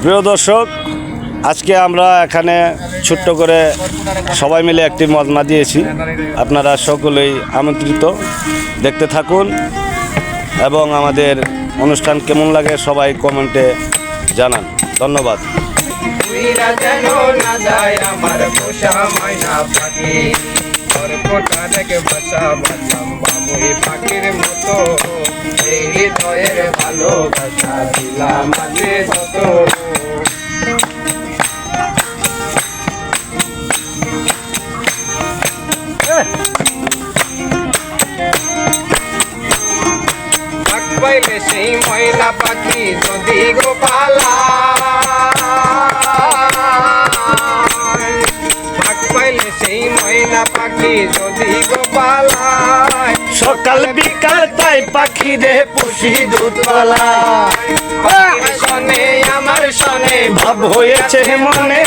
প্রিয় দর্শক, আজকে আমরা এখানে ছোট্ট করে সবাই মিলে একটি মজমা দিয়েছি। আপনারা সকলেই আমন্ত্রিত, দেখতে থাকুন এবং আমাদের অনুষ্ঠান কেমন লাগে সবাই কমেন্টে জানান। ধন্যবাদ। পাখির মতো এই হৃদয়ের ভালোবাসা দিলাম আজকে যত পাইলে সেই ময়লা পাখি যদি গোপালা পাইলে সেই ময়লা পাখি যদি গোপালা সকাল বিকাল তাই পাখি রে পুষি দুধওয়ালা। শোনে আমার শোনে ভাব হয়েছে মনে